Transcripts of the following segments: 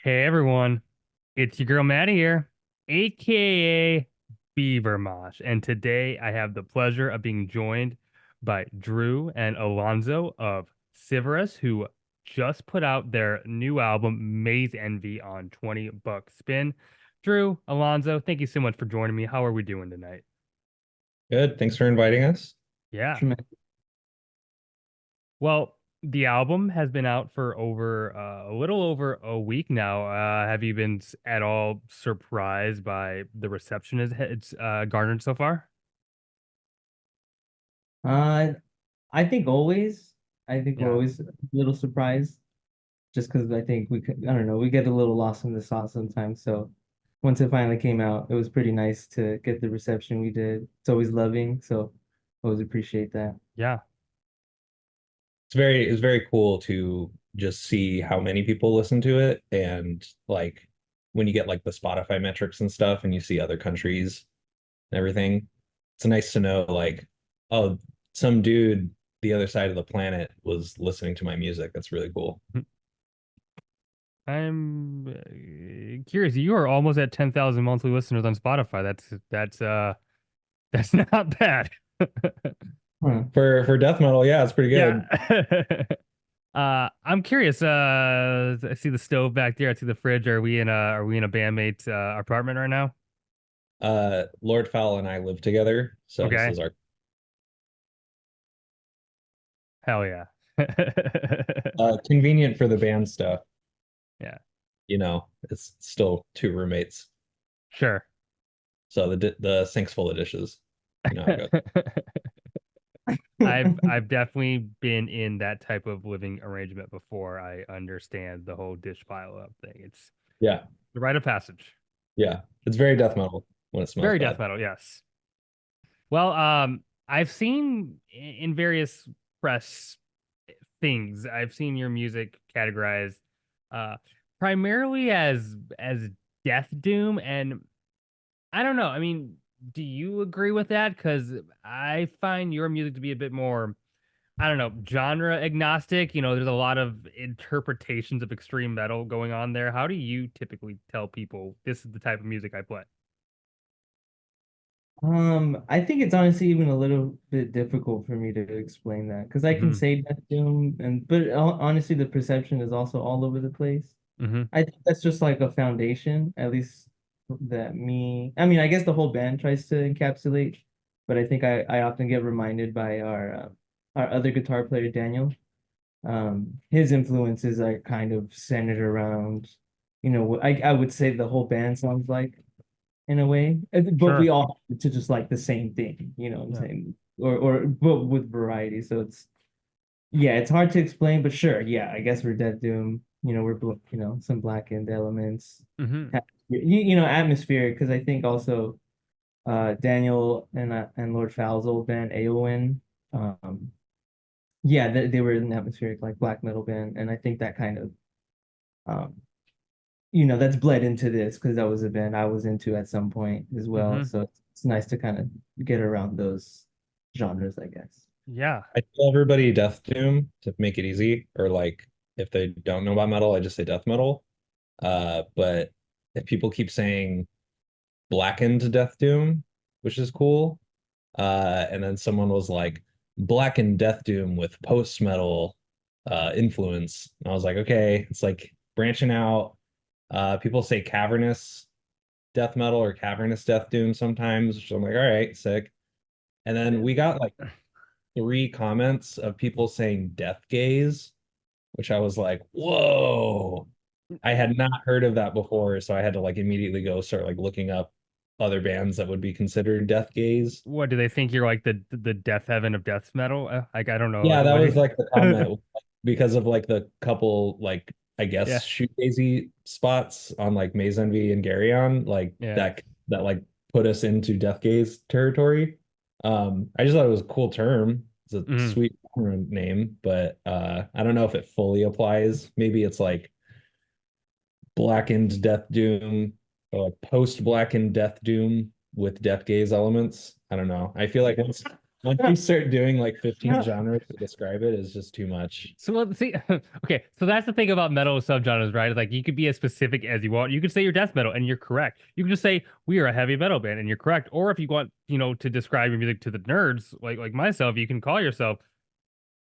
Hey everyone, it's your girl Maddie here, aka Beaver Mosh, and today I have the pleasure of being joined by Drew and Alonso of Civerous, who just put out their new album Maze Envy on 20 Buck Spin. Drew, Alonso, thank you so much for joining me. How are we doing tonight? Good. Thanks for inviting us. Yeah. Tremendous. Well, the album has been out for over a little over a week now. Have you been at all surprised by the reception it's garnered so far? Uh, I think always. I think we're Yeah. always a little surprised, just because I think I don't know, we get a little lost in the sauce sometimes. So once it finally came out, it was pretty nice to get the reception we did. It's always loving, so always appreciate that. Yeah. It's very cool to just see how many people listen to it and like when you get like the Spotify metrics and stuff and you see other countries and everything, it's nice to know like, oh, some dude the other side of the planet was listening to my music. That's really cool. I'm curious. You are almost at 10,000 monthly listeners on Spotify. That's not bad. Huh. For death metal, yeah, it's pretty Yeah. good. I'm curious. I see the stove back there. I see the fridge. Are we in a bandmate apartment right now? Lord Fowl and I live together, so this Okay. is our Hell yeah. convenient for the band stuff. Yeah, It's still two roommates. sure. So the sink's full of dishes. You know how it goes. I've definitely been in that type of living arrangement before. I understand the whole dish pile up thing. It's Yeah, the rite of passage. yeah. It's very death metal when it smells Very death bad. metal, yes. Well, I've seen in various press things, I've seen your music categorized uh primarily as death doom, and I don't know. I mean, do you agree with that? Because I find your music to be a bit more, I don't know, genre agnostic. There's a lot of interpretations of extreme metal going on there. How do you typically tell people this is the type of music I play? I think it's honestly even a little bit difficult for me to explain that because I can Hmm. say Death Doom, but honestly, the perception is also all over the place. Hmm. I think that's just like a foundation, at least I mean, I guess the whole band tries to encapsulate, but I think I often get reminded by our other guitar player, Daniel. His influences are kind of centered around, I would say the whole band sounds like in a way, but we Sure. all have to just like the same thing, you know what I'm Yeah. saying? Or but with variety. So yeah, it's hard to explain, but sure, yeah, I guess we're Dead Doom. Some blackened elements, Hmm. atmospheric. Because I think also Daniel and Lord Fowl's old band Aowen, um, yeah, they were an atmospheric like black metal band, and I think that kind of um, that's bled into this because that was a band I was into at some point as well. Hmm. So it's nice to kind of get around those genres, I guess. Yeah. I tell everybody death doom to make it easy, or like if they don't know about metal, I just say death metal. But if people keep saying blackened death doom, which is cool, and then someone was like blackened death doom with post metal influence, and I was like, okay, it's like branching out. People say cavernous death metal or cavernous death doom sometimes, which I'm like, all right, sick. And then we got like three comments of people saying death gaze, which I was like, whoa. I had not heard of that before, so I had to like immediately go start like looking up other bands that would be considered death gaze. What do they think you're like the death heaven of death metal? Like I don't know. Like Yeah, that what was do like the you... comment because of like the couple like I guess Yeah. shoegazy spots on like Maze Envy and Garyon, like Yeah. that like put us into death gaze territory. I just thought it was a cool term. It's a Hmm. sweet name, but I don't know if it fully applies. Maybe it's like blackened death doom or like post blackened death doom with death gaze elements. I don't know. I feel like Once you start doing like 15 genres to describe it, is just too much. So well, see, okay, so that's the thing about metal subgenres, right? It's like you could be as specific as you want. You could say you're death metal and you're correct. You can just say we are a heavy metal band and you're correct. Or if you want, to describe your music to the nerds like myself, you can call yourself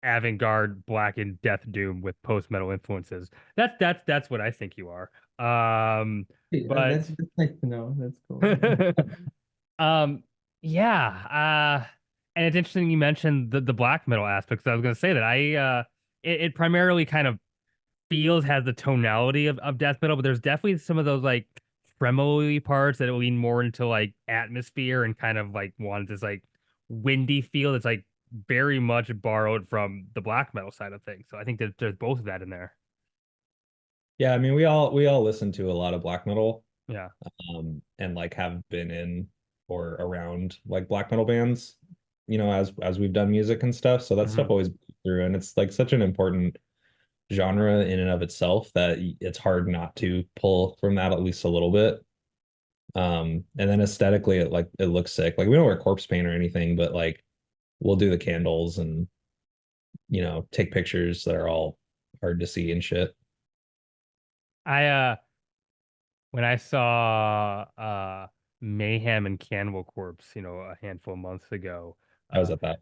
avant-garde, blackened, death doom with post-metal influences. That's what I think you are. Yeah, But that's nice to know. That's cool. um, yeah. And it's interesting you mentioned the black metal aspects. I was going to say that it primarily kind of feels has the tonality of death metal, but there's definitely some of those like tremolo parts that lean more into like atmosphere and kind of like want this like windy feel that's like very much borrowed from the black metal side of things. So I think that there's both of that in there. Yeah, I mean, we all listen to a lot of black metal, Yeah. and like have been in or around like black metal bands, as we've done music and stuff. So that stuff Hmm. always through, and it's like such an important genre in and of itself that it's hard not to pull from that at least a little bit. And then aesthetically, it looks sick. Like we don't wear corpse paint or anything, but like we'll do the candles and take pictures that are all hard to see and shit. I when I saw Mayhem and Cannibal Corpse, a handful of months ago, I was uh at that.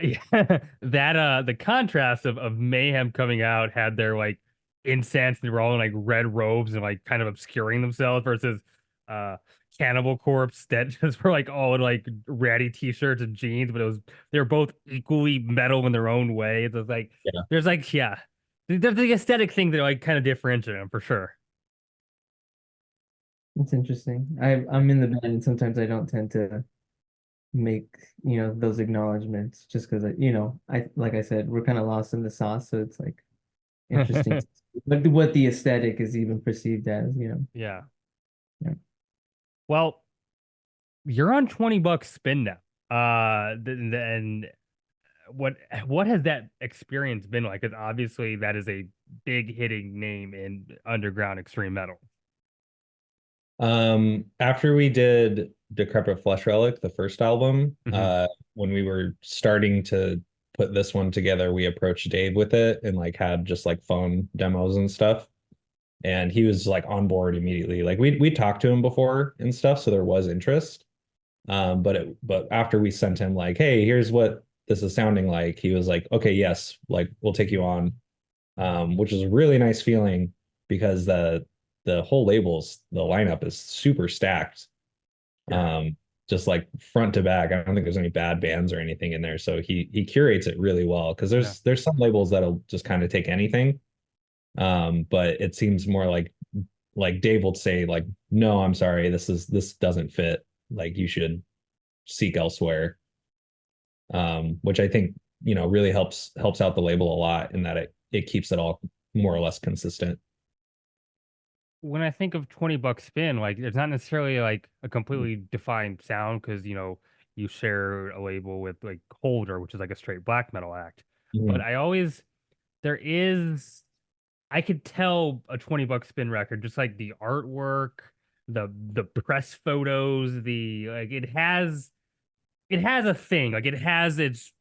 yeah, that the contrast of Mayhem coming out had their like incense, they were all in like red robes and like kind of obscuring themselves versus uh Cannibal Corpse that just were like all in like ratty t-shirts and jeans, but they were both equally metal in their own way. It's just like Yeah. there's like yeah. There's the aesthetic thing that like kind of differentiate them for sure. It's interesting. I'm in the band and sometimes I don't tend to make, those acknowledgments just because I like I said, we're kind of lost in the sauce, so it's like interesting to see what the aesthetic is even perceived as. Yeah. Yeah. Well, you're on 20 bucks spin now. And what what has that experience been like? Because obviously that is a big hitting name in underground extreme metal. After we did Decrepit Flesh Relic, the first album, Hmm. when we were starting to put this one together, we approached Dave with it and like had just like phone demos and stuff. And he was like on board immediately. Like we talked to him before and stuff, so there was interest. But after we sent him like, hey, here's what this is sounding like, he was like, okay, yes, like we'll take you on. Which is a really nice feeling because the whole labels, the lineup is super stacked. Sure. Just like front to back. I don't think there's any bad bands or anything in there. So he curates it really well because Yeah. there's some labels that'll just kind of take anything. But it seems more like Dave will say like, no, I'm sorry, this doesn't fit. Like you should seek elsewhere. Which I think, really helps out the label a lot in that it keeps it all more or less consistent. When I think of 20 bucks spin, like there's not necessarily like a completely defined sound because you share a label with like Holder, which is like a straight black metal act. But Mhm. there is I could tell a 20 buck spin record, just like the artwork, the press photos, the like it has a thing. Like it has its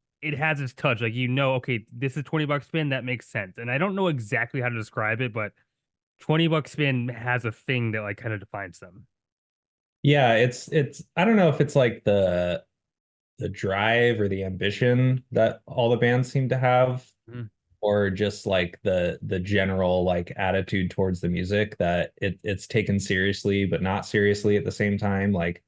touch. Like okay, this is 20 bucks spin, that makes sense. And I don't know exactly how to describe it, but 20 bucks spin has a thing that like kind of defines them. Yeah, it's I don't know if it's like the drive or the ambition that all the bands seem to have, Mhm. or just like the general like attitude towards the music that it's taken seriously but not seriously at the same time. Like,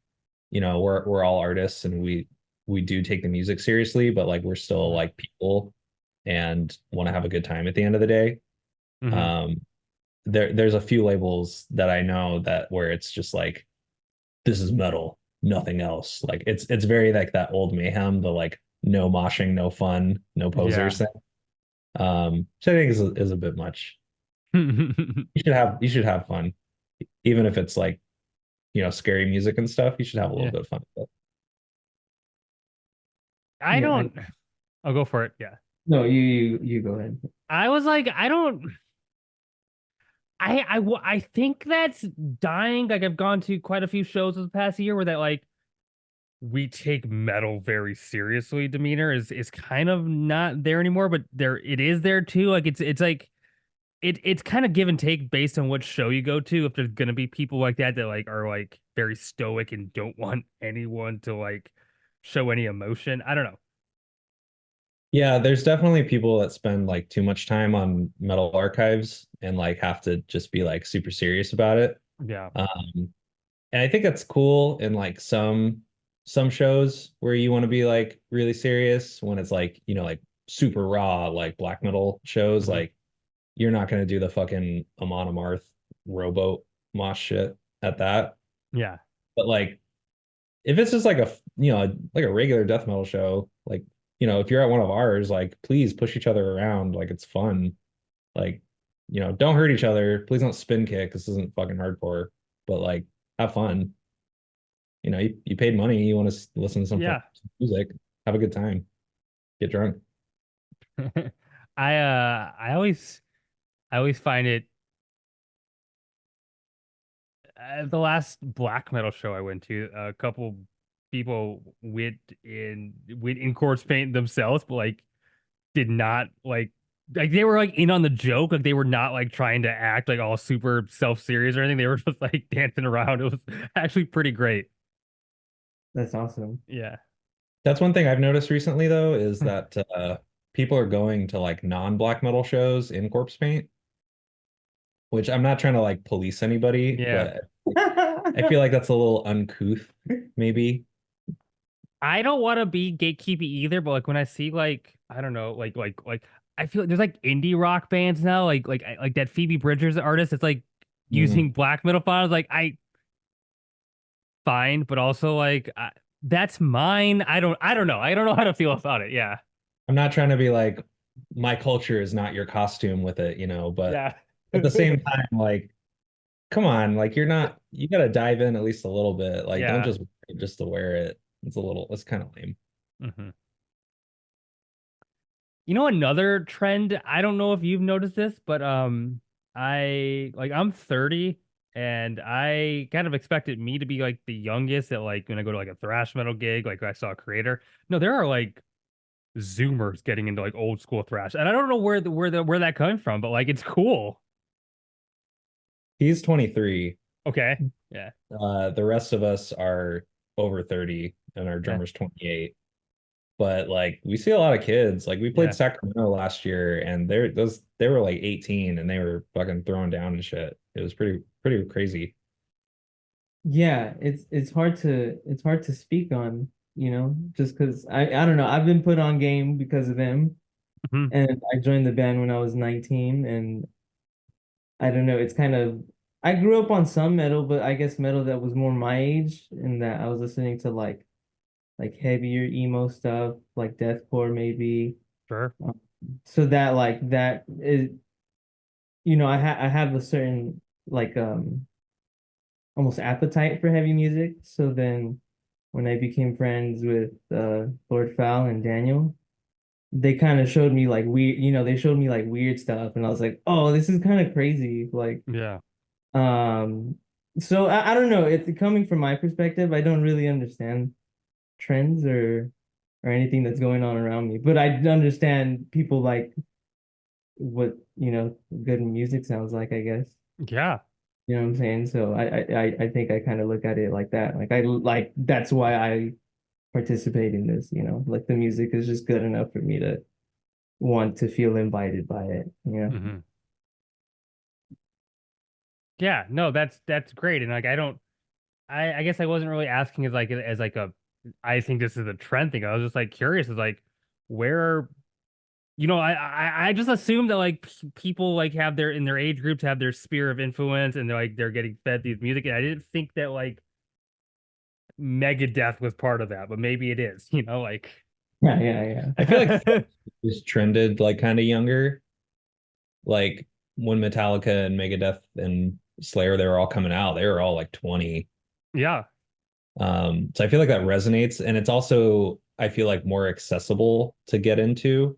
we're all artists and we do take the music seriously, but like we're still Mhm. like people and want to have a good time at the end of the day. Mhm. Um, there's a few labels that I know that where it's just like this is metal, nothing else. Like it's very like that old Mayhem, the like no moshing, no fun, no posers Yeah. thing. Which I think is a bit much. You should have fun, even if it's like scary music and stuff. You should have a little Yeah. bit of fun with it. I Yeah. don't I'll go for it. Yeah. No, you go ahead. I was like, I don't I think that's dying. Like I've gone to quite a few shows this past year where that like we take metal very seriously demeanor is kind of not there anymore, but there it is there too. Like it's like it's kind of give and take based on what show you go to. If there's gonna be people like that that like are like very stoic and don't want anyone to like show any emotion. I don't know. Yeah, there's definitely people that spend like too much time on metal archives and like have to just be like super serious about it. Yeah. Um, and I think that's cool in like some shows where you want to be like really serious when it's like, like super raw, like black metal shows, Hmm. like you're not gonna do the fucking Amon Amarth rowboat mosh shit at that. Yeah. But like if it's just like like a regular death metal show, like, if you're at one of ours, like please push each other around, like it's fun. Like, don't hurt each other. Please don't spin kick. This isn't fucking hardcore, but like have fun. You paid money, you want to listen to some Yeah. music, have a good time, get drunk. I always find it the last black metal show I went to, a couple people went in corpse paint themselves, but like did not like they were like in on the joke, like they were not like trying to act like all super self-serious or anything. They were just like dancing around. It was actually pretty great. That's awesome. Yeah. That's one thing I've noticed recently though, is that people are going to like non-black metal shows in corpse paint, which I'm not trying to like police anybody, Yeah. but I feel like that's a little uncouth, maybe. I don't want to be gatekeepy either, but like when I see like I don't know, like I feel like there's like indie rock bands now, like that Phoebe Bridgers artist. It's like Mm. using black metal fonts. Like I fine, but also like that's mine. I don't know. I don't know how to feel about it. Yeah. I'm not trying to be like my culture is not your costume with it, but Yeah. at the same time, like, come on, like you gotta dive in at least a little bit. Like, don't Yeah. just to wear it. It's kind of lame. Hmm. Another trend, I don't know if you've noticed this, but I'm 30 and I kind of expected me to be like the youngest at like when I go to like a thrash metal gig, like I saw a creator. No, there are like Zoomers getting into like old school thrash. And I don't know where that coming from, but like it's cool. He's 23. Okay. Yeah. The rest of us are over 30 and our Yeah. drummer's 28. But like we see a lot of kids. Like we played Yeah. Sacramento last year and they were like 18 and they were fucking throwing down and shit. It was pretty crazy. Yeah, it's hard to speak on, just because I don't know. I've been put on game because of them, Mhm. and I joined the band when I was 19, and I don't know. It's kind of I grew up on some metal, but I guess metal that was more my age, in that I was listening to like heavier emo stuff, like deathcore maybe. Sure. Um, so that like that is, I have a certain like almost appetite for heavy music. So then when I became friends with Lord Fowl and Daniel, they kind of showed me like weird, they showed me like weird stuff, and I was like, oh, this is kind of crazy. Like, Yeah. um, so I don't know. It's coming from my perspective. I don't really understand trends or anything that's going on around me, but I understand people like what, good music sounds like, I guess. Yeah. You know what I'm saying? So I think I kind of look at it like that. Like I like that's why I participate in this, like the music is just good enough for me to want to feel invited by it. Hmm. Yeah. No, that's great. And like I guess I wasn't really asking as like a I think this is a trend thing. I was just like curious, is like where I just assumed that like people like have their in their age groups have their sphere of influence and they're getting fed these music, and I didn't think that like Megadeth was part of that, but maybe it is, like Yeah, yeah, I feel like yeah. was trended like kind of younger. Like when Metallica and Megadeth and Slayer, they were all coming out, they were all like 20. yeah, So I feel like that resonates, and it's also I feel like more accessible to get into.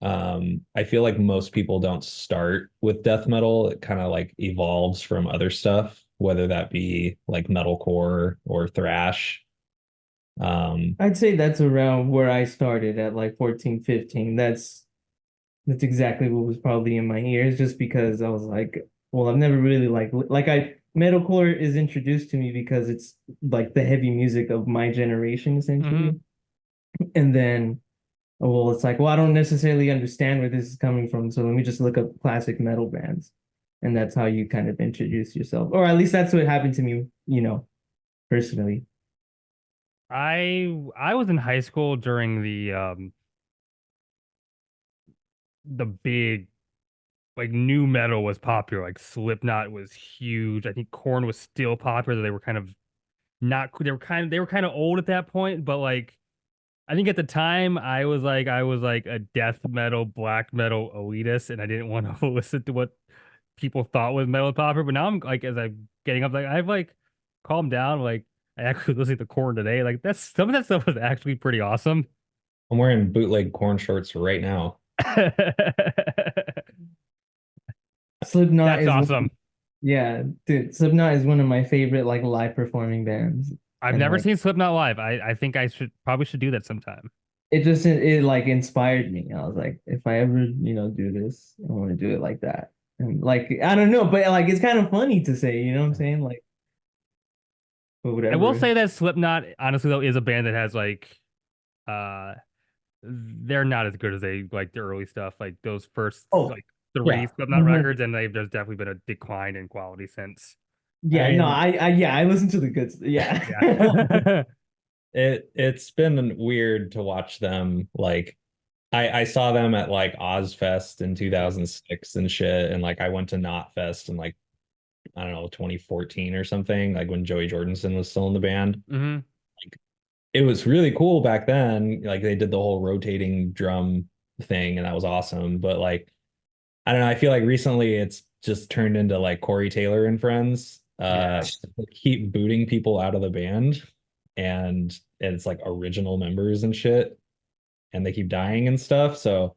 I feel like most people don't start with death metal. It kind of like evolves from other stuff, whether that be like metalcore or thrash. I'd say that's around where I started at like 14, 15. That's exactly what was probably in my ears, just because I was like, well, I've never really metalcore is introduced to me because it's like the heavy music of my generation Hmm. essentially. And then well, it's like, well, I don't necessarily understand where this is coming from, so let me just look up classic metal bands. And that's how you kind of introduce yourself. Or at least that's what happened to me, personally. I was in high school during the big like new metal was popular. Like Slipknot was huge. I think Korn was still popular. They were kind of not they were kind of old at that point, but like I think at the time I was like a death metal, black metal elitist, and I didn't want to listen to what people thought was metal popular. But now I'm like as I'm getting up, like I've like calmed down. Like I actually listened to Korn today. Like that's some of that stuff was actually pretty awesome. I'm wearing bootleg corn shorts right now. Slipknot That's is awesome. yeah, dude, Slipknot is one of my favorite like live performing bands. I've And never like seen Slipknot live. I think I should probably should do that sometime. it like inspired me. I was like, if I ever, do this, I want to do it like that. And like I don't know, but like it's kind of funny to say, you know what I'm saying? Like, but I will whatever. say that Slipknot, honestly though, is a band that has like uh they're not as good as they like the early stuff, like those first Oh, like three yeah. Slipknot Mhm. records, and there's definitely been a decline in quality since. I Yeah, no, mean, I listened to the good, yeah. yeah. It's been weird to watch them. Like I saw them at like Ozfest in 2006 and shit, and like I went to Knotfest in like I don't know 2014 or something, like when Joey Jordison was still in the band. Hmm. It was really cool back then. Like they did the whole rotating drum thing, and that was awesome. But like I don't know, I feel like recently it's just turned into like Corey Taylor and friends. Yeah. Keep booting people out of the band, and it's like original members and shit, and they keep dying and stuff. So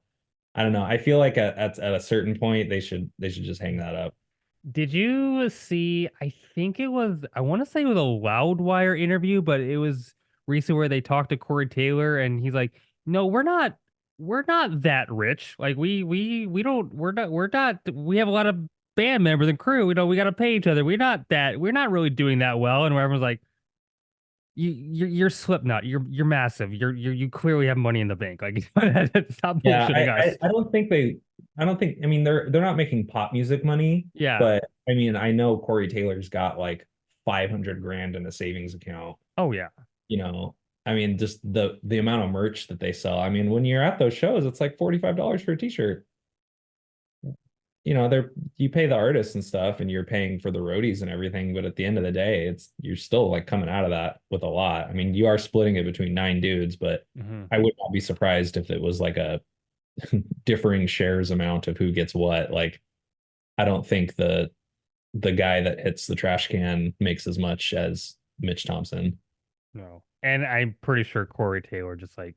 I don't know. I feel like at a certain point they should just hang that up. Did you see? I think it was, I want to say it was a Loudwire interview, but it was recent where they talked to Corey Taylor and he's like, "No, we're not that rich. Like we don't, we're not, we have a lot of band members and crew. We got to pay each other. We're not really doing that well." And everyone's like, you're Slipknot. You're massive. You clearly have money in the bank. Like, stop Yeah, bullshitting us." I don't think I don't think I mean they're not making pop music money, Yeah. but I mean I know Corey Taylor's got like 500 grand in a savings account, Oh yeah. you know. I mean just the amount of merch that they sell. I mean when you're at those shows it's like $45 for a t-shirt. You know, you pay the artists and stuff and you're paying for the roadies and everything, but at the end of the day, it's you're still like coming out of that with a lot. I mean, you are splitting it between 9 dudes, but Hmm. I would not be surprised if it was like a differing shares amount of who gets what. Like, I don't think the guy that hits the trash can makes as much as Mitch Thompson. No. And I'm pretty sure Corey Taylor just like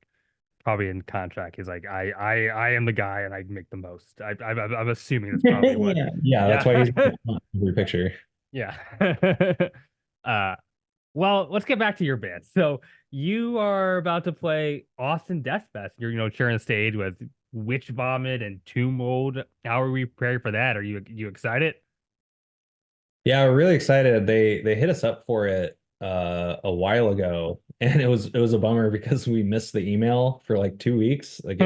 probably in contract. He's like, I am the guy and I make the most. I'm assuming that's probably what. Yeah. Yeah, that's Yeah. why he's in every picture. Yeah. uh, well, let's get back to your band. So you are about to play Austin Death Fest. You're, sharing the stage with Witch Vomit and Tomb Mold. How are we preparing for that? Are you excited? Yeah, we're really excited. They hit us up for it a while ago, and it was a bummer because we missed the email for like 2 weeks. Like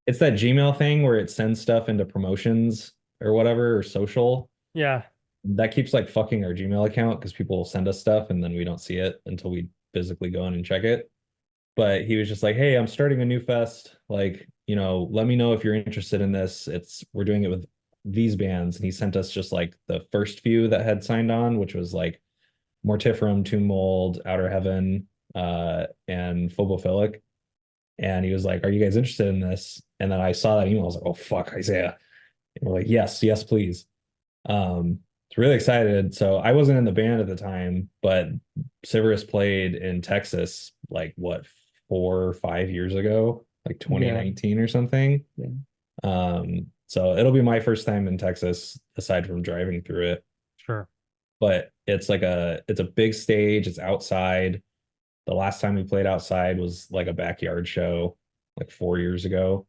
it's that Gmail thing where it sends stuff into promotions or whatever or social. Yeah. That keeps like fucking our Gmail account because people will send us stuff and then we don't see it until we physically go in and check it. But he was just like, "Hey, I'm starting a new fest. Like, let me know if you're interested in this. We're doing it with these bands." And he sent us just like the first few that had signed on, which was like Mortiferum, Tomb Mold, Outer Heaven, and Phobophilic. And he was like, "Are you guys interested in this?" And then I saw that email. I was like, "Oh fuck, Isaiah." And we're like, "Yes, yes, please." It's really excited. So I wasn't in the band at the time, but Civerous played in Texas like what 4 or 5 years ago, like Yeah. 2019 or something. Yeah. So it'll be my first time in Texas aside from driving through it. Sure. But it's a big stage, it's outside. The last time we played outside was like a backyard show like 4 years ago.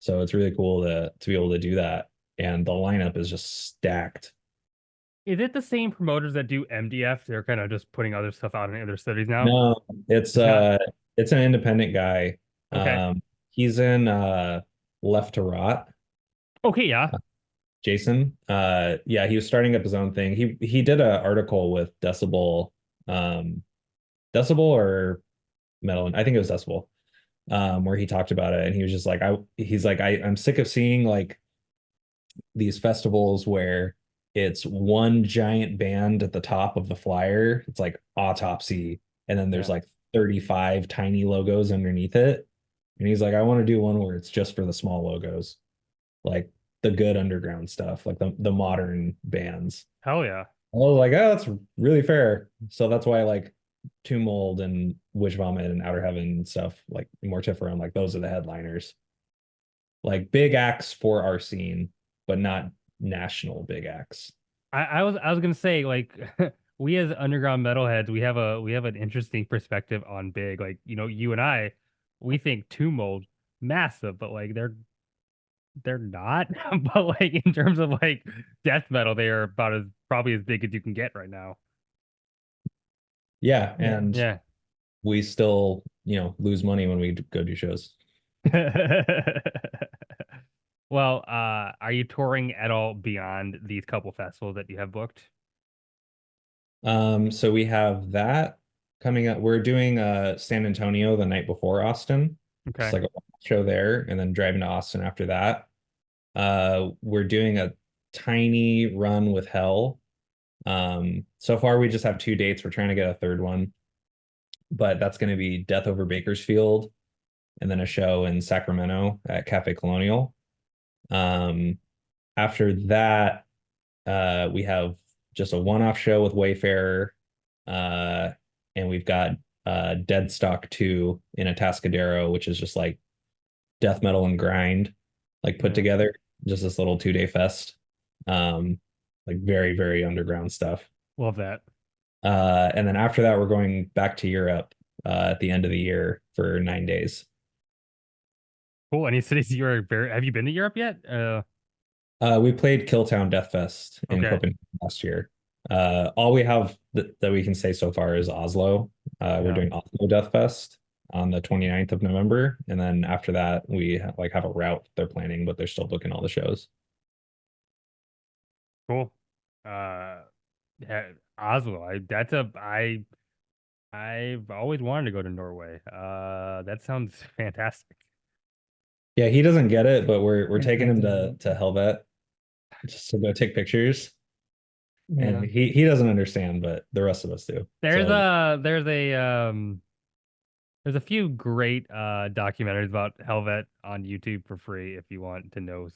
So it's really cool to be able to do that. And the lineup is just stacked. Is it the same promoters that do MDF? They're kind of just putting other stuff out in other cities now. No, it's It's not. it's an independent guy. Okay. He's in Left to Rot. Okay. Yeah. Jason. Yeah, he was starting up his own thing. He did an article with um Decibel or Metal, I think it was Decibel, where he talked about it and he was just like I'm sick of seeing like these festivals where it's one giant band at the top of the flyer. It's like Autopsy, and then there's Yeah. like 35 tiny logos underneath it. And he's like, I want to do one where it's just for the small logos, like the good underground stuff, like the modern bands. Hell yeah. I was like, oh, that's really fair. So that's why like Tomb Mold and Witch Vomit and Outer Heaven and stuff, like Mortiferum, like those are the headliners. Like big acts for our scene, but not national big acts. I was gonna say like we as underground metalheads we have an interesting perspective on big like you and I we think Tomb Mold massive but like they're not but like in terms of like death metal they are about as probably as big as you can get right now. Yeah, Yeah. and Yeah. we still, lose money when we go do shows. Well, are you touring at all beyond these couple festivals that you have booked? So we have that coming up. We're doing San Antonio the night before Austin, just Okay. like a show there, and then driving to Austin after that. We're doing a tiny run with Hell. So far we just have 2 dates. We're trying to get a third one, but that's going to be Death Over Bakersfield, and then a show in Sacramento at Cafe Colonial. Um, After that, we have just a one-off show with Wayfarer, uh, and we've got Deadstock 2 in Atascadero, which is just like death metal and grind, like put Yeah. together. Just this little 2-day fest, um, like very, very underground stuff. Love that. And then after that, we're going back to Europe at the end of the year for 9 days. Cool. Any cities you are very have you been to Europe yet? We played Killtown Death Fest in Okay. Copenhagen last year. All we have that we can say so far is Oslo. We're Yeah. doing Oslo Death Fest on the 29th of November, and then after that, we like have a route they're planning, but they're still booking all the shows. Cool. Uh, yeah, Oslo. I've always wanted to go to Norway. That sounds fantastic. Yeah, he doesn't get it, but we're Yeah, taking I him do. to Helvet just to go take pictures, and Yeah. he doesn't understand, but the rest of us do. There's So a there's a there's a few great documentaries about Helvet on YouTube for free if you want to know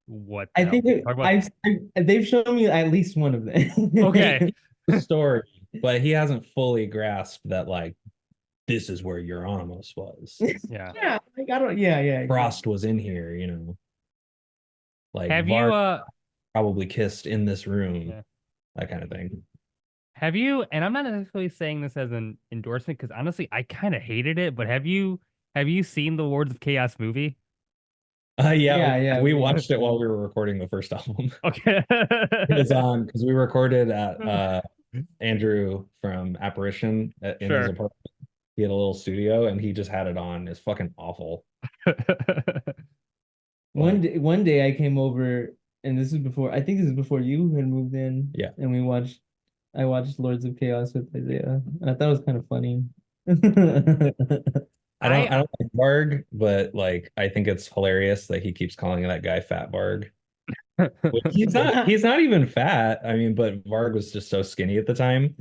what the I hell think we talk about. they've shown me at least one of Okay. them. the story, but he hasn't fully grasped that like this is where Euronymous was. Yeah. Yeah, like I don't. Yeah, yeah, Frost exactly. was in here, like Have you Varg probably kissed in this room, yeah. that kind of thing. Have you, and I'm not necessarily saying this as an endorsement because honestly I kind of hated it, but have you seen the Lords of Chaos movie? Yeah, Yeah, yeah. we We watched watched it that. while we were recording the first album. Okay. It was on because we recorded at Andrew from Apparition in his Sure. apartment. He had a little studio and he just had it on. It's fucking awful. Like, One day I came over, and this is before. I think this is before you had moved in, yeah. and we watched. I watched Lords of Chaos with Isaiah. And I thought it was kind of funny. I I don't like Varg, but like I think it's hilarious that he keeps calling that guy Fat Varg. Which he's not even fat. I mean, but Varg was just so skinny at the time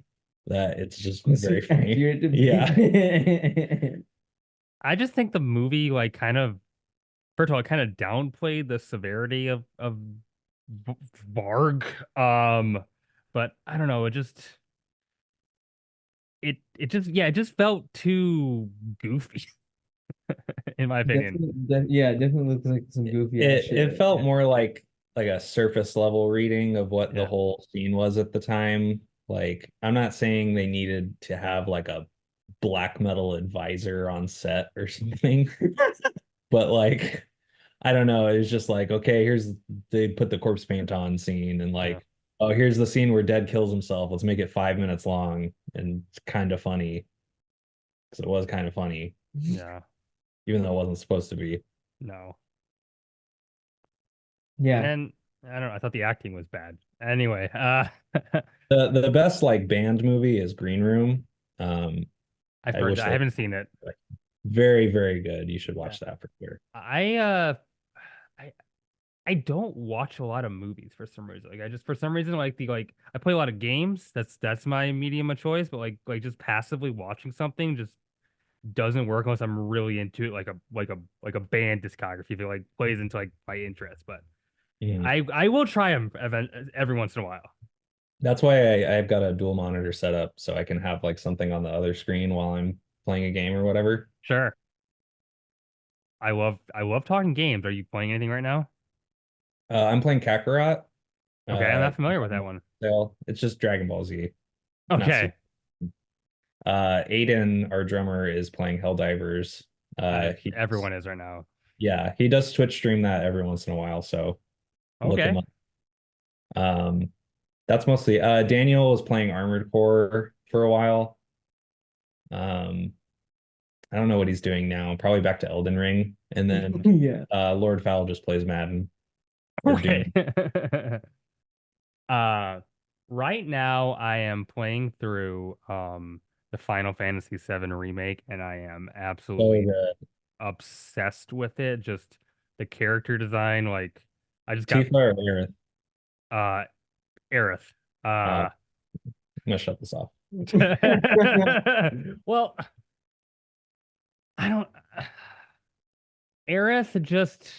that it's just It's very so funny. accurate to Yeah. be. I just think the movie like kind of first of all it kind of downplayed the severity of Varg. But I don't know, it just felt too goofy in my opinion. Definitely, yeah, definitely looks like some goofy ass It shit. felt Yeah. more like a surface level reading of what the Yeah. whole scene was at the time. Like, I'm not saying they needed to have like a black metal advisor on set or something. But like, I don't know. It's just like, okay, they put the corpse paint on scene and Yeah. like, oh, here's the scene where Dead kills himself. Let's make it 5 minutes long and it's kind of funny because it was kind of funny, Yeah. even though it wasn't supposed to be. No. And Yeah. then I don't know. I thought the acting was bad. Anyway, The best like band movie is Green Room. Um, I've I heard wish that. I they haven't seen it. like very, very good. You should Yeah. watch that for sure. I I don't watch a lot of movies for some reason. Like I just for some reason like I play a lot of games. That's my medium of choice. But like just passively watching something just doesn't work unless I'm really into it. Like a band discography that like plays into like my interest. But Mhm. I will try them every once in a while. That's why I've got a dual monitor set up so I can have like something on the other screen while I'm playing a game or whatever. Sure. I love talking games. Are you playing anything right now? I'm playing Kakarot. Okay, I'm Uh, not familiar with that one. it's just Dragon Ball Z, not Okay. super. Aiden, our drummer, is playing Helldivers. He Everyone is right now. yeah, he does Twitch stream that every once in a while, so look him Okay. up. Um, that's mostly Daniel was playing Armored Core for a while. Um, I don't know what he's doing now. Probably back to Elden Ring, and then Yeah. Lord Fowl just plays Madden or Okay. Doom. Uh, right now I am playing through the Final Fantasy VII remake, and I am So absolutely the obsessed with it. Just the character design, like I just got Tifa or Aerith. uh Aerith. Uh, Uh I'm gonna shut this off. well, I don't Aerith just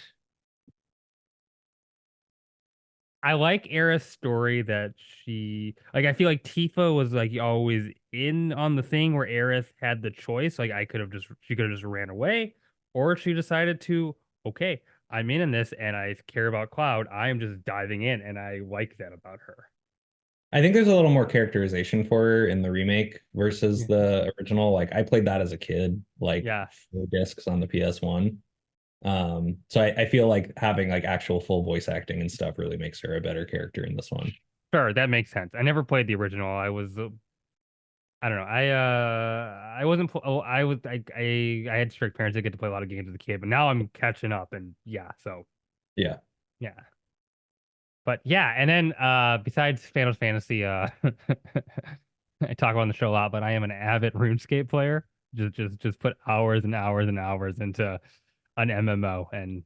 I like Era's story that she like I feel like Tifa was like always in on the thing where Aerith had the choice. Like she could have just ran away, or she decided to, okay, I'm in this and I care about Cloud. I am just diving in and I like that about her. I think there's a little more characterization for her in the remake versus Yeah. the original. Like I played that as a kid, like Yeah. 4 discs on the PS1. So I feel like having like actual full voice acting and stuff really makes her a better character in this one. Sure, that makes sense. I never played the original. I don't know. I wasn't I was I had strict parents that get to play a lot of games as a kid, but now I'm catching up and yeah, so Yeah. yeah. But yeah, and then besides Final Fantasy, I talk about on the show a lot, but I am an avid RuneScape player. Just put hours and hours and hours into an MMO and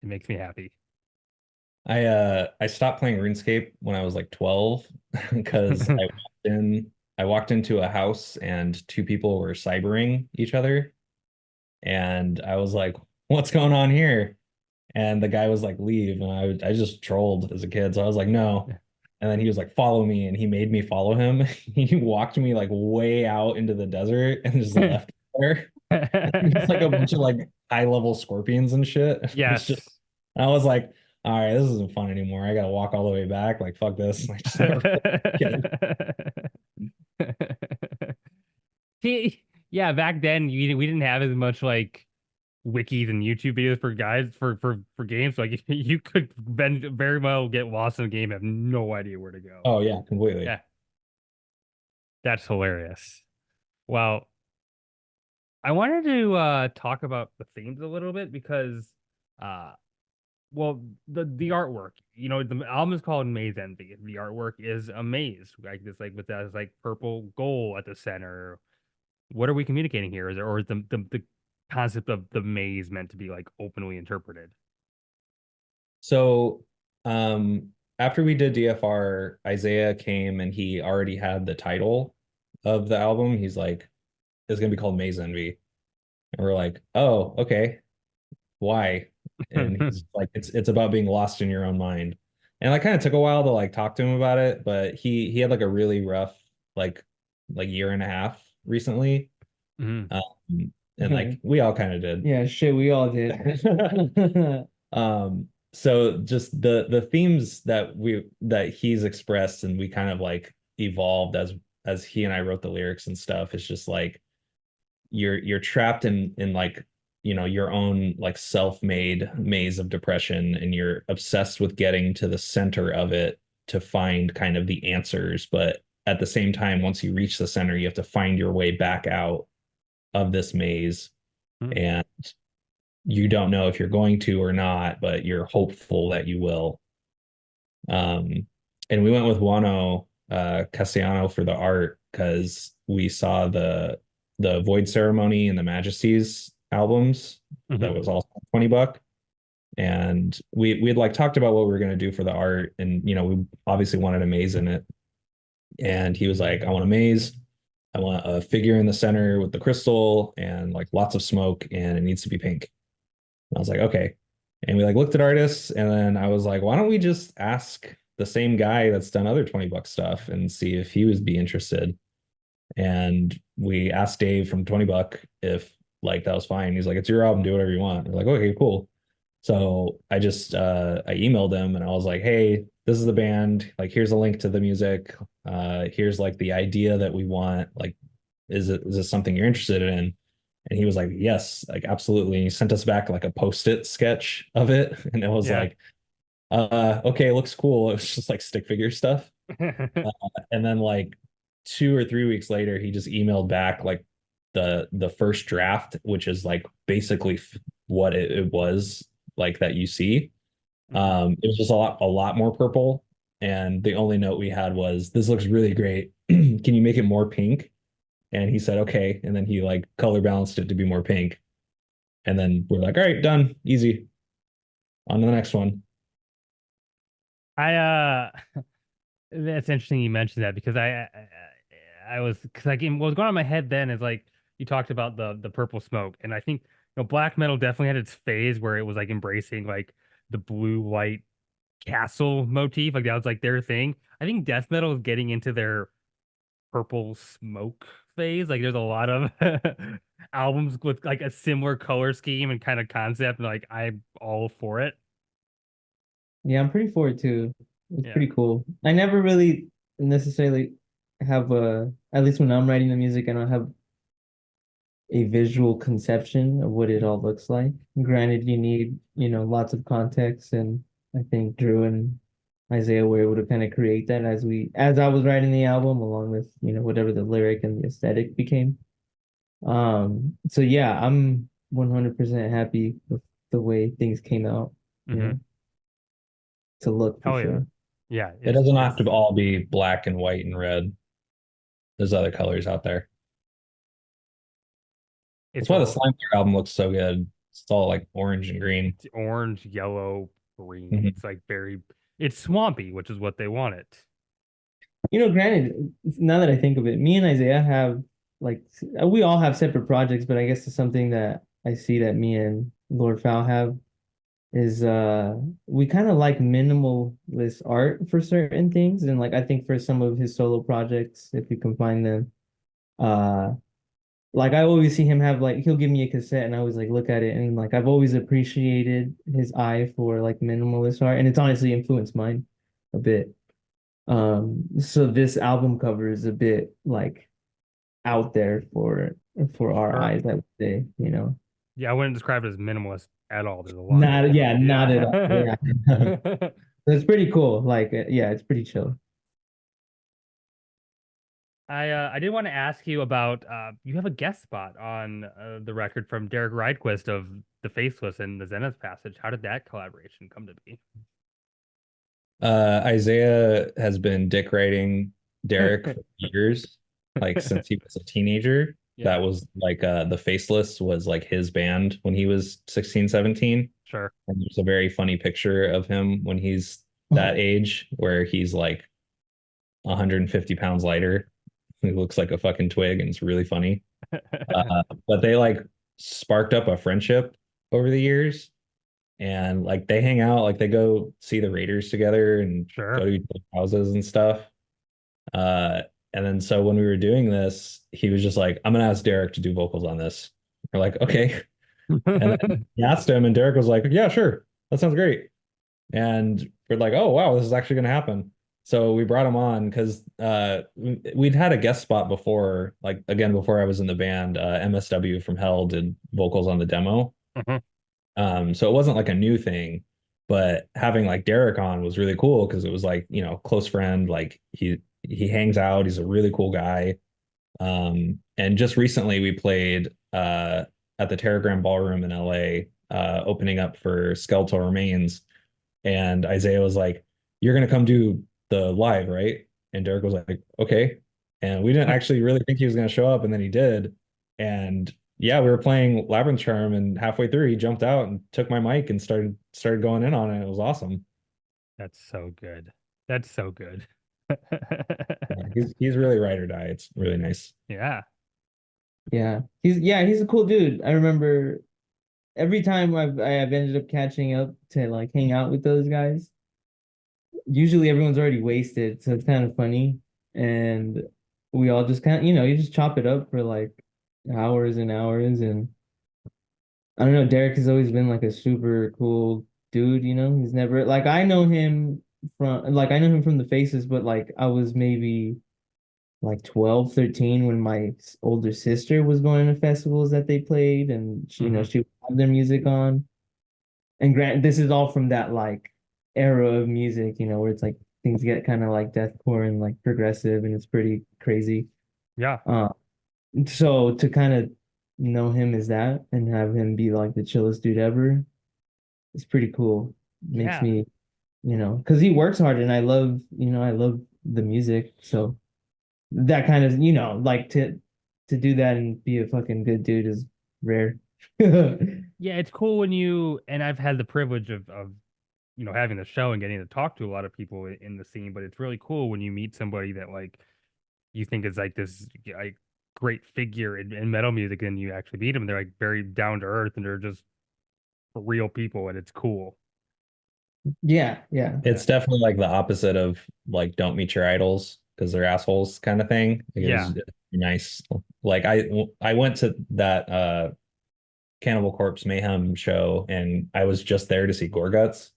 it makes me happy. I stopped playing RuneScape when I was like 12 because I walked into a house and two people were cybering each other and I was like, what's going on here? And the guy was like, leave. And I just trolled as a kid. So I was like, no. And then he was like, follow me. And he made me follow him. He walked me like way out into the desert and just left me there. It's like a bunch of like high level scorpions and shit. It's just, Yes. I was like, all right, this isn't fun anymore. I gotta walk all the way back. Like, fuck this. I just never kid. See, yeah, back then we didn't have as much like wikis and YouTube videos for guys for games. Like you could very well get lost in a game, have no idea where to go. Oh yeah, completely. Yeah, that's hilarious. Well, I wanted to talk about the themes a little bit because uh well the artwork, the album is called Maze Envy. The artwork is a maze, like this like with that like purple goal at the center. What are we communicating here? Or is the concept of the maze meant to be like openly interpreted? So after we did DFR, Isaiah came and he already had the title of the album. He's like, it's gonna be called Maze Envy. And we're like, oh, okay. Why? And he's like, it's about being lost in your own mind. And I kind of took a while to like talk to him about it, but he had like a really rough like year and a half recently. Mhm. And like we all kind of did. Yeah, shit, we all did. So just the themes that he's expressed and we kind of like evolved as he and I wrote the lyrics and stuff. It's just like you're trapped in like, your own like self-made maze of depression, and you're obsessed with getting to the center of it to find kind of the answers. But at the same time, once you reach the center, you have to find your way back out of this maze. Hmm. And you don't know if you're going to or not, but you're hopeful that you will. And we went with Wano Cassiano for the art because we saw the Void Ceremony and the Majesties albums that Mhm. was also $20. And we had like talked about what we were gonna do for the art, and we obviously wanted a maze in it. And he was like, I want a maze. I want a figure in the center with the crystal and like lots of smoke, and it needs to be pink. And I was like, okay. And we like looked at artists, and then I was like, why don't we just ask the same guy that's done other $20 stuff and see if he would be interested? And we asked Dave from $20 if like that was fine. He's like, it's your album, do whatever you want. We're like, okay, cool. So I emailed him and I was like, hey, this is the band. Like, here's a link to the music. Here's like the idea that we want. Like, is this something you're interested in? And he was like, yes, like absolutely. And he sent us back like a post-it sketch of it. And it was Yeah. like, okay, it looks cool. It was just like stick figure stuff. Uh, and then like 2 or 3 weeks later, he just emailed back like the first draft, which is like basically what it was like that you see. Mhm. It was just a lot more purple. And the only note we had was, this looks really great. Can you make it more pink? And he said, okay. And then he like color balanced it to be more pink. And then we're like, all right, done, easy. On to the next one. I that's interesting you mentioned that because I was because like what was going on in my head then is like you talked about the purple smoke, and I think black metal definitely had its phase where it was like embracing like the blue white castle motif, like that was like their thing. I think death metal is getting into their purple smoke phase. Like there's a lot of albums with like a similar color scheme and kind of concept, and like I'm all for it. Yeah, I'm pretty forward to. It's Yeah. pretty cool. I never really necessarily have at least when I'm writing the music, I don't have a visual conception of what it all looks like. Granted, you need, lots of context, and I think Drew and Isaiah were able to kind of create that as I was writing the album, along with, whatever the lyric and the aesthetic became. So yeah, I'm 100% happy with the way things came out, you Hmm. know, to look for Oh yeah. sure. Yeah, It it's doesn't have it's to all be black and white and red. There's other colors out there. That's it's why the a Slime Bear album looks so good. It's all like orange and green. it's orange, yellow, green. Mhm. It's like it's swampy, which is what they wanted. Granted, now that I think of it, me and Isaiah have like we all have separate projects, but I guess it's something that I see that me and Lord Fowl have is we kind of like minimalist art for certain things. And like I think for some of his solo projects, if we combine them, uh like I always see him have like he'll give me a cassette and I always like look at it, and like I've always appreciated his eye for like minimalist art, and it's honestly influenced mine a bit. So this album cover is a bit like out there for our Sure. eyes, I would say. Yeah, I wouldn't describe it as minimalist at all. There's a lot Not, going yeah, on. not at all. Yeah. Yeah. It's pretty cool. Like, yeah, it's pretty chill. I did want to ask you about you have a guest spot on the record from Derek Rydquist of The Faceless and the Zenith Passage. How did that collaboration come to be? Isaiah has been dick writing Derek for years, like since he was a teenager. That Yeah, was like the Faceless was like his band when he was 16, 17. sure. And there's a very funny picture of him when he's that age where he's like 150 pounds lighter. He looks like a fucking twig, and it's really funny. But they like sparked up a friendship over the years, and like they hang out, like they go see the Raiders together and go Sure. to each other's houses and stuff. Uh, and then so when we were doing this, he was just like, I'm gonna ask Derek to do vocals on this. We're like, okay. And then he asked him, and Derek was like, yeah, sure, that sounds great. And we're like, oh wow, this is actually gonna happen. So we brought him on because we'd had a guest spot before, like again before I was in the band. MSW from Hell did vocals on the demo. Mhm. So it wasn't like a new thing, but having like Derek on was really cool because it was like, close friend, like he hangs out, he's a really cool guy. And just recently we played at the Terragram Ballroom in LA, opening up for Skeletal Remains. And Isaiah was like, "You're gonna come do the live, right?" And Derek was like, "Okay." And we didn't actually really think he was gonna show up, and then he did. And yeah, we were playing Labyrinth Charm, and halfway through, he jumped out and took my mic and started going in on it. It was awesome. That's so good. That's so good. Yeah, he's really ride or die. It's really nice. Yeah. He's a cool dude. I remember every time I've ended up catching up to like hang out with those guys. Usually everyone's already wasted, so it's kind of funny. And we all just kind of, you just chop it up for like hours and hours. And I don't know, Derek has always been like a super cool dude, He's never like I know him from the faces, but like I was maybe like 12, 13 when my older sister was going to festivals that they played, and Mhm. she would have their music on. And grant this is all from that like era of music, where it's like things get kind of like deathcore and like progressive, and it's pretty crazy. Yeah. Uh, so to kind of know him as that and have him be like the chillest dude ever, it's pretty cool. Makes Yeah. me, because he works hard, and I love the music. So that kind of, like to do that and be a fucking good dude is rare. Yeah, it's cool when you and I've had the privilege of having the show and getting to talk to a lot of people in the scene, but it's really cool when you meet somebody that like you think is like this like great figure in metal music and you actually meet them. They're like very down to earth and they're just real people and it's cool. Yeah, yeah. Yeah. It's definitely like the opposite of like don't meet your idols because they're assholes kind of thing. Like, it Yeah. was nice. Like I went to that Cannibal Corpse Mayhem show and I was just there to see Gorguts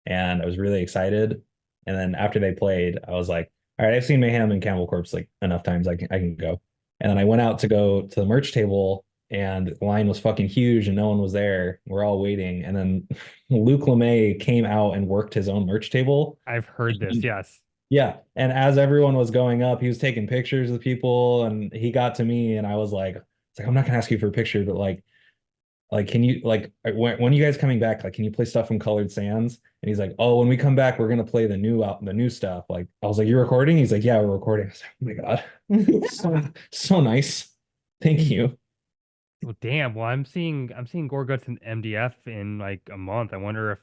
and I was really excited. And then after they played, I was like, all right, I've seen Mayhem and Cannibal Corpse like enough times. I can go. And then I went out to go to the merch table and the line was fucking huge and no one was there. We're all waiting. And then Luke LeMay came out and worked his own merch table. I've heard this. Yes. Yeah. And as everyone was going up, he was taking pictures of people and he got to me and I was like, it's like, I'm not gonna ask you for a picture, but like, can you like when are you guys coming back? Like, can you play stuff from Colored Sands? And he's like, oh, when we come back, we're gonna play the new stuff. Like, I was like, you're recording? He's like, yeah, we're recording. I was like, oh my God, so nice. Thank you. Well, damn. Well, I'm seeing Gorguts and MDF in like a month. I wonder if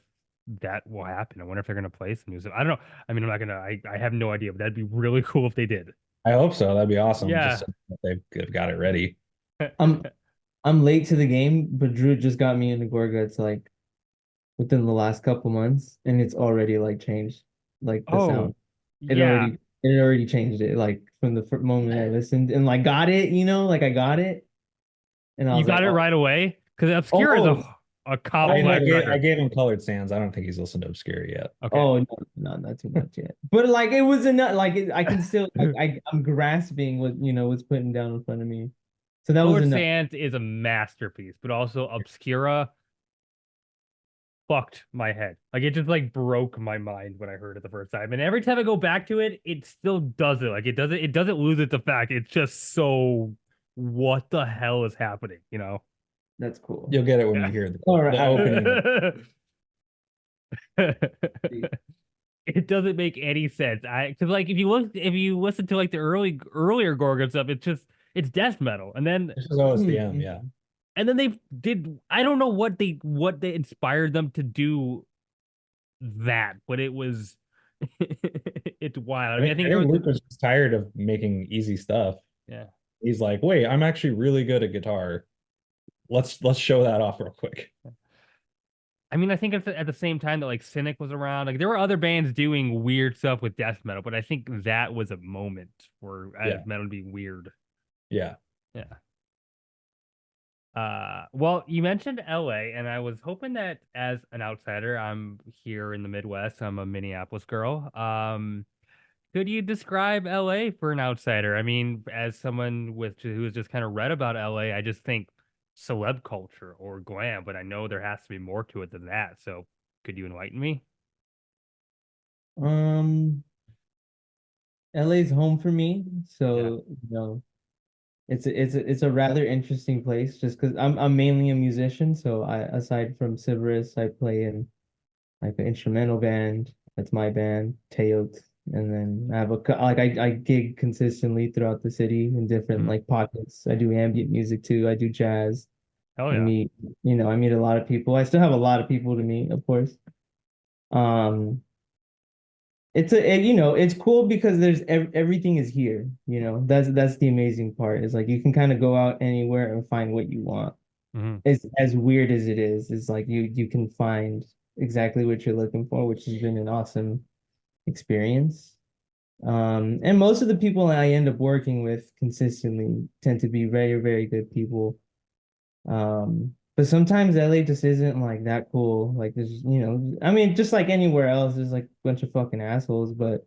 that will happen. I wonder if they're gonna play some music. I don't know. I mean, I'm not gonna. I have no idea, but that'd be really cool if they did. I hope so. That'd be awesome. Just Yeah. so that they've got it ready. I'm I'm late to the game, but Drew just got me into Gorguts like within the last couple months, and it's already like changed like the Oh, sound. yeah. It already changed it like from the moment I listened and like got it, like I got it, and I You was like, got it right away because Obscure is oh, a oh my I complex gave I record. gave him Colored Sands. I don't think he's listened to Obscure yet. Okay. oh no, no, not too much yet. But like it was enough. Like I can still like I'm grasping what what's putting down in front of me. So that was Colored enough. Sands is a masterpiece, but also Obscura fucked my head. Like it just like broke my mind when I heard it the first time. And every time I go back to it, it still does it. Like it doesn't lose its effect. It's just so what the hell is happening, you know? That's cool. You'll get it when Yeah. you hear All the right. opening. It doesn't make any sense. Because like if you listen to like the earlier Gorgon stuff, it's death metal. This is OSDM, yeah. Mhm. And then they did I don't know what they inspired them to do that, but it was it's wild. I mean, I think I think everyone's Luke was just tired of making easy stuff. yeah. He's like, wait, I'm actually really good at guitar. Let's show that off real quick. I mean, I think at the same time that like Cynic was around, like there were other bands doing weird stuff with death metal, but I think that was a moment for Yeah, metal being weird. yeah. Yeah. Well, you mentioned LA, and I was hoping that as an outsider, I'm here in the Midwest. I'm a Minneapolis girl. Could you describe LA for an outsider? I mean, as someone with who has just kind of read about LA, I just think celeb culture or glam, but I know there has to be more to it than that. So could you enlighten me? Um, LA's home for me, Yeah. so it's a rather interesting place just because I'm mainly a musician. So I aside from Civerous, I play in like an instrumental band. That's my band, Teot. And then I have I gig consistently throughout the city in different Hmm. like pockets. I do ambient music too. I do jazz. Hell I yeah. meet, I meet a lot of people. I still have a lot of people to meet, of course. Um, it's cool because everything is here. That's the amazing part. Is like you can kind of go out anywhere and find what you want. Hmm. It's as weird as it is. It's like you can find exactly what you're looking for, which has been an awesome experience. And most of the people I end up working with consistently tend to be very, very good people. But sometimes LA just isn't like that cool. Like I mean, just like anywhere else, there's like a bunch of fucking assholes, but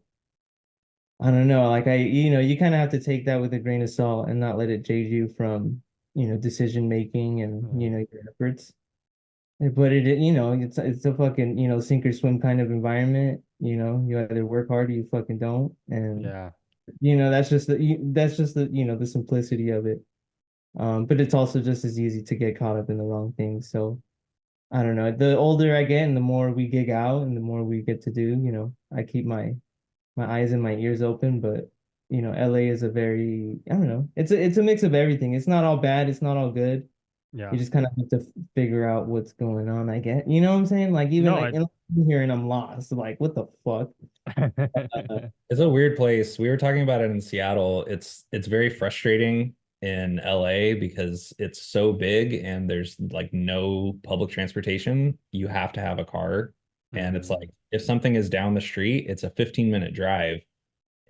I don't know. Like you kind of have to take that with a grain of salt and not let it jade you from, decision making and, Yeah. your efforts. But it's a fucking, sink or swim kind of environment. You either work hard or you fucking don't. And, Yeah. that's just the simplicity of it. But it's also just as easy to get caught up in the wrong things. So I don't know. The older I get and the more we gig out and the more we get to do, I keep my eyes and my ears open, but LA is a very, I don't know. It's a mix of everything. It's not all bad, it's not all good. You Yeah. just kind of have to figure out what's going on, I guess. You know what I'm saying? Like even No, like I I'm here and I'm lost. Like what the fuck? Uh, It's a weird place. We were talking about it in Seattle. It's very frustrating in LA because it's so big and there's like no public transportation. You have to have a car. And it's Mm, like if something is down the street, it's a 15-minute drive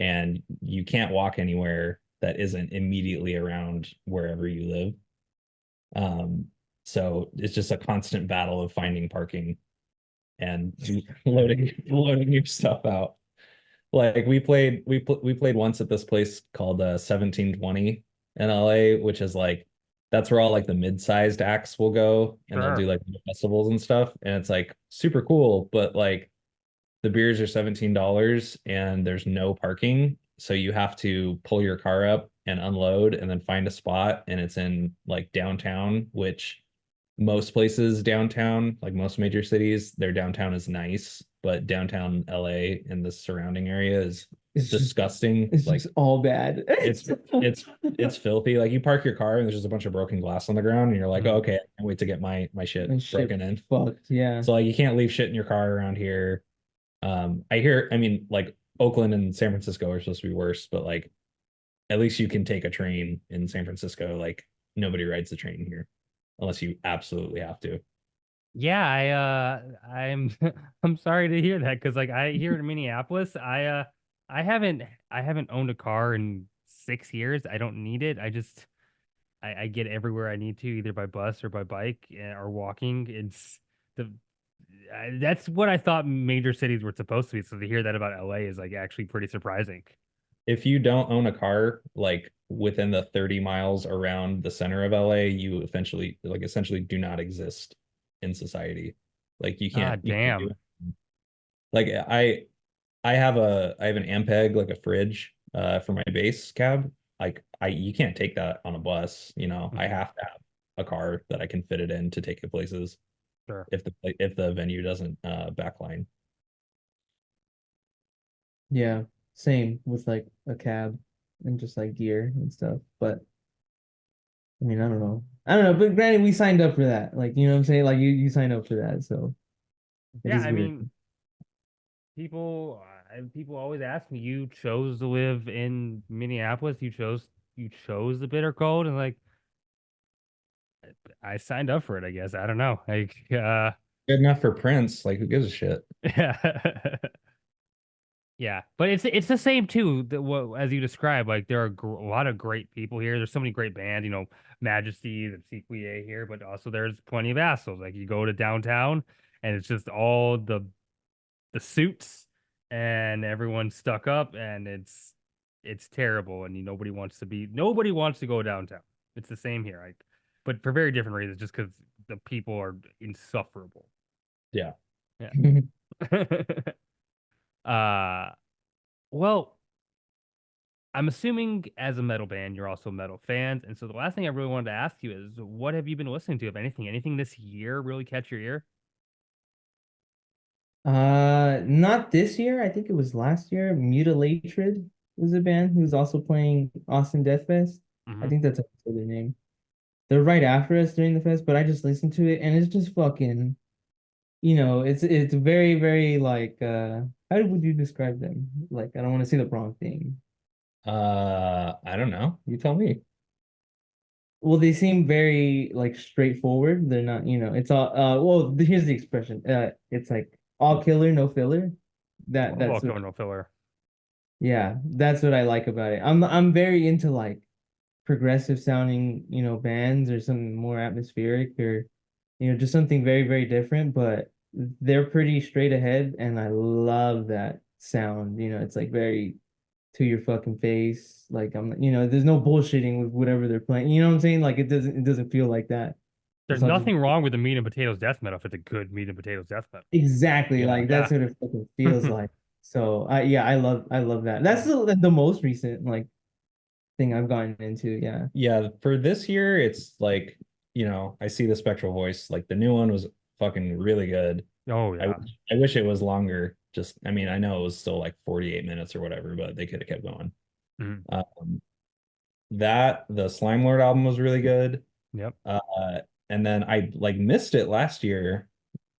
and you can't walk anywhere that isn't immediately around wherever you live. Um, so it's just a constant battle of finding parking and loading your stuff out. Like we played once at this place called 1720 in LA, which is like that's where all like the mid-sized acts will go and they'll do sure. like festivals and stuff. And it's like super cool, but like the beers are $17 and there's no parking. So you have to pull your car up and unload and then find a spot. And it's in like downtown, which most places downtown, like most major cities, their downtown is nice, but downtown LA and the surrounding area is it's just disgusting. it's Like just all bad. it's it's it's filthy. Like you park your car and there's just a bunch of broken glass on the ground and you're like, oh, Mm, okay, I can't wait to get my shit And shit broken in. fucked. Yeah. So like you can't leave shit in your car around here. I mean, like Oakland and San Francisco are supposed to be worse, but like at least you can take a train in San Francisco. Like nobody rides the train here unless you absolutely have to. yeah, I'm I'm sorry to hear that because like I here in Minneapolis, I haven't owned a car in 6 years. I don't need it. I get everywhere I need to, either by bus or by bike or walking. It's the that's what I thought major cities were supposed to be. So to hear that about LA is like actually pretty surprising. If you don't own a car, like within the 30 miles around the center of LA, you essentially do not exist in society. Like Ah, you can't do damn. it. Like I have an Ampeg, like a fridge for my base cab. Like I you can't take that on a bus, you know. I Mhm. have to have a car that I can fit it in to take it places Sure. if the venue doesn't backline. Yeah. Same with like a cab and just like gear and stuff. But I mean, I don't know. I don't know, but granted, we signed up for that. Like, you know what I'm saying? Like you signed up for that, so it Yeah, is I what it mean, is. people always ask me, you chose to live in Minneapolis, you chose the bitter cold, and like I signed up for it, I guess. I don't know. Like Good enough for Prince. Like who gives a shit? yeah. Yeah, but it's the same too. What as you described, like there are a lot of great people here. There's so many great bands, Majesties and CQA here, but also there's plenty of assholes. Like you go to downtown, and it's just all the suits and everyone's stuck up, and it's terrible, and nobody wants to go downtown. It's the same here, but for very different reasons, just because the people are insufferable. Yeah. Yeah. uh, well, I'm assuming as a metal band, you're also metal fans, and so the last thing I really wanted to ask you is, what have you been listening to, if anything? Anything this year really catch your ear? Not this year. I think it was last year. Mutilatred was a band who's also playing Austin Death Fest. I Hmm. think that's also their name. They're right after us during the fest, but I just listened to it and it's just fucking, it's very, very like how would you describe them? Like I don't want to say the wrong thing. I don't know. You tell me. Well, they seem very like straightforward. They're not, it's all well, here's the expression. It's like all killer, no filler. I love all That's what killer no filler. yeah, that's what I like about it. I'm very into like progressive sounding, bands or something more atmospheric or, just something very, very different, but they're pretty straight ahead and I love that sound. It's like very to your fucking face. Like there's no bullshitting with whatever they're playing. You know what I'm saying? Like it doesn't feel like that. There's It's all just nothing wrong with the meat and potatoes death metal if it's a good meat and potatoes death metal. exactly Yeah. like that's Yeah. what it fucking feels like. So yeah, I love that. That's the most recent like thing I've gotten into. Yeah. Yeah, for this year, it's like, I see the Spectral Voice. Like the new one was fucking really good. Oh I yeah. wish, I wish it was longer. Just, I mean, I know it was still like 48 minutes or whatever, but they could have kept going. Mhm. Um, the Slime Lord album was really good. Yep. Uh, and then I like missed it last year.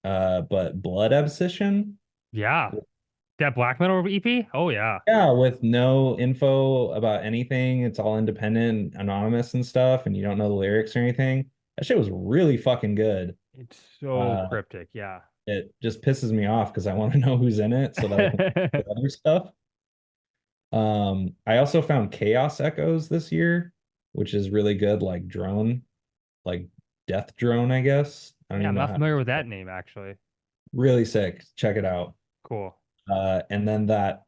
But Blood Abscission, Yeah. That black metal EP? Oh yeah. yeah, with no info about anything. It's all independent, anonymous and stuff, and you don't know the lyrics or anything. That shit was really fucking good. It's so Uh, cryptic. Yeah. it just pisses me off because I want to know who's in it so that I can do other stuff. I also found Chaos Echoes this year, which is really good, like drone, like death drone, I guess. I don't Yeah, even I'm know not how. familiar with that name actually. Really sick. Check it out. Cool. And then that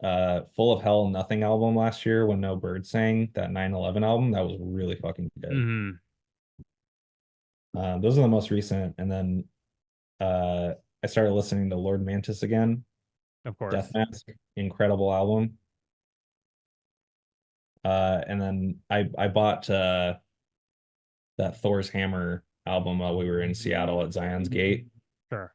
Full of Hell Nothing album last year when No Bird Sang, that 9/11 album, that was really fucking good. Hmm. Those are the most recent. And then I started listening to Lord Mantis again, Of Death course. Mask, incredible album. And then I bought that Thor's Hammer album while we were in Seattle at Zion's Gate, Sure.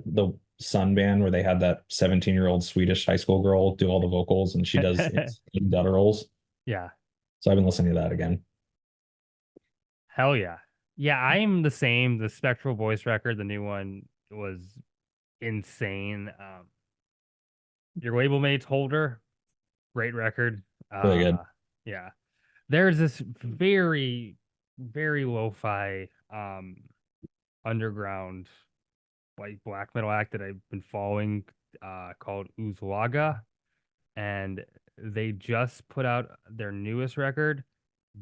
the Sun band where they had that 17-year-old Swedish high school girl do all the vocals and she does insane gutturals. Yeah. So I've been listening to that again. Hell yeah. Yeah, I am the same. The Spectral Voice record, the new one, was insane. Your label mates Holder, great record. Really good. Yeah. There's this very, very lo-fi underground like black metal act that I've been following called Uzlaga, and they just put out their newest record,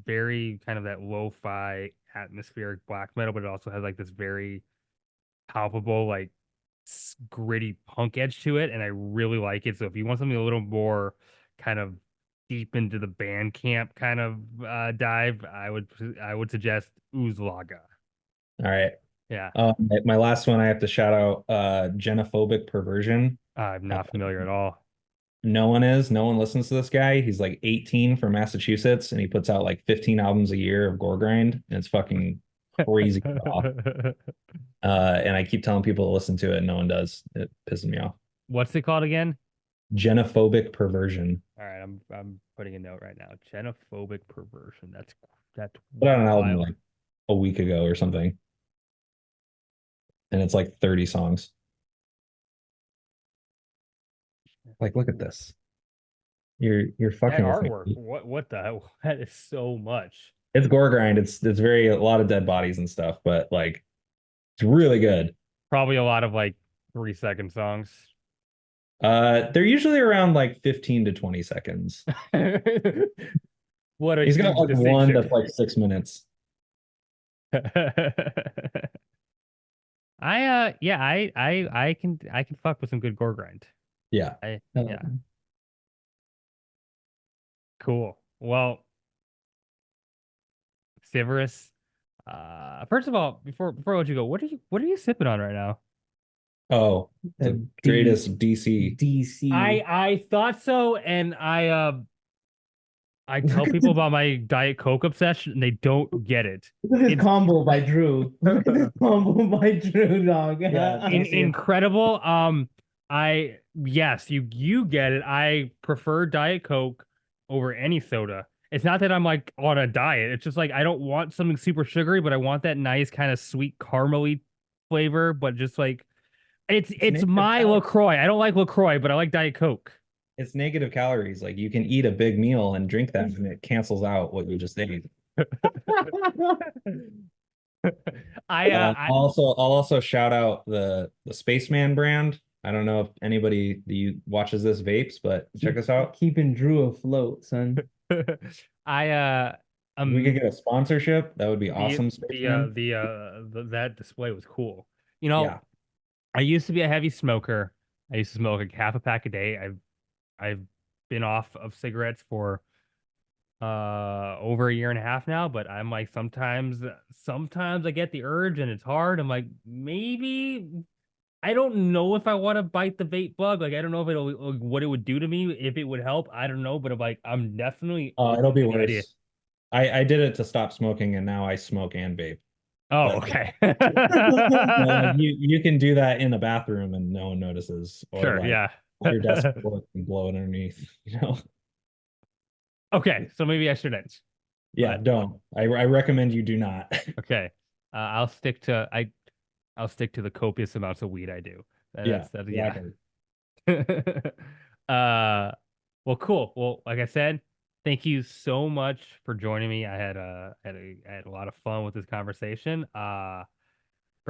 very kind of that lo-fi atmospheric black metal, but it also has like this very palpable like gritty punk edge to it, and I really like it. So if you want something a little more kind of deep into the band camp kind of dive, I would suggest Uzlaga. All right. Yeah. My last one, I have to shout out Genophobic Perversion. I'm Uh, not familiar at all. no one is. No one listens to this guy. He's like 18 from Massachusetts, and he puts out like 15 albums a year of gore grind, and it's fucking crazy raw. And I keep telling people to listen to it, and no one does. It pisses me off. What's it called again? Genophobic Perversion. All right, I'm putting a note right now. Xenophobic perversion. That's Put out an album wild. like a week ago or something, and it's like 30 songs. Like, look at this. You're That fucking with me. artwork. What the hell? That is so much. It's gore grind. It's very a lot of dead bodies and stuff, but like it's really good. Probably a lot of like 3-second songs. They're usually around like 15 to 20 seconds. What a He's got huge like one distinction. that's like 6 minutes. I yeah, I can fuck with some good gore grind. Yeah. Yeah, cool. Well, Civerous. First of all, before I let you go, what are you sipping on right now? Oh, the The greatest DC. DC. I thought so, and I tell Look at people about my Diet Coke obsession, and they don't get it. this It's combo by Drew. Look at this combo by Drew, dog. Yeah, DC. incredible. I yes, you get it. I prefer Diet Coke over any soda. It's not that I'm like on a diet. It's just like I don't want something super sugary, but I want that nice kind of sweet caramely flavor. But just like It's it's negative my calories. LaCroix. I don't like LaCroix, but I like Diet Coke. It's negative calories. Like you can eat a big meal and drink that, and it cancels out what you just ate. I I'll also shout out the Spaceman brand. I don't know if anybody you watches this vapes, but check us out. Keeping Drew afloat, son. I If we could get a sponsorship, that would be the awesome, Spaceman. that display was cool. You know, Yeah. I used to be a heavy smoker. I used to smoke like half a pack a day. I've been off of cigarettes for over a year and a half now, but I'm like sometimes I get the urge and it's hard. I'm like maybe I don't know if I want to bite the vape bug. Like I don't know if it'll like, what it would do to me, if it would help. I don't know, but I'm definitely It'll open be to the idea. worse. I did it to stop smoking, and now I smoke and vape. Oh, But okay. like you can do that in the bathroom and no one notices, or Sure, like yeah. on your desk and blow it underneath. Okay, so maybe I shouldn't. Yeah, But don't. I recommend you do not. okay. I'll stick to the copious amounts of weed I do. Yeah, Yeah. exactly. uh well, cool. Well, like I said, thank you so much for joining me. I had a lot of fun with this conversation. For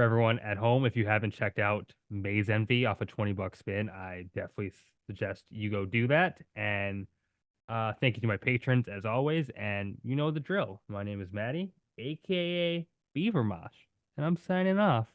everyone at home, if you haven't checked out Maze Envy off a $20 spin, I definitely suggest you go do that. And thank you to my patrons as always. And you know the drill. My name is Maddie, aka Beaver Mosh, and I'm signing off.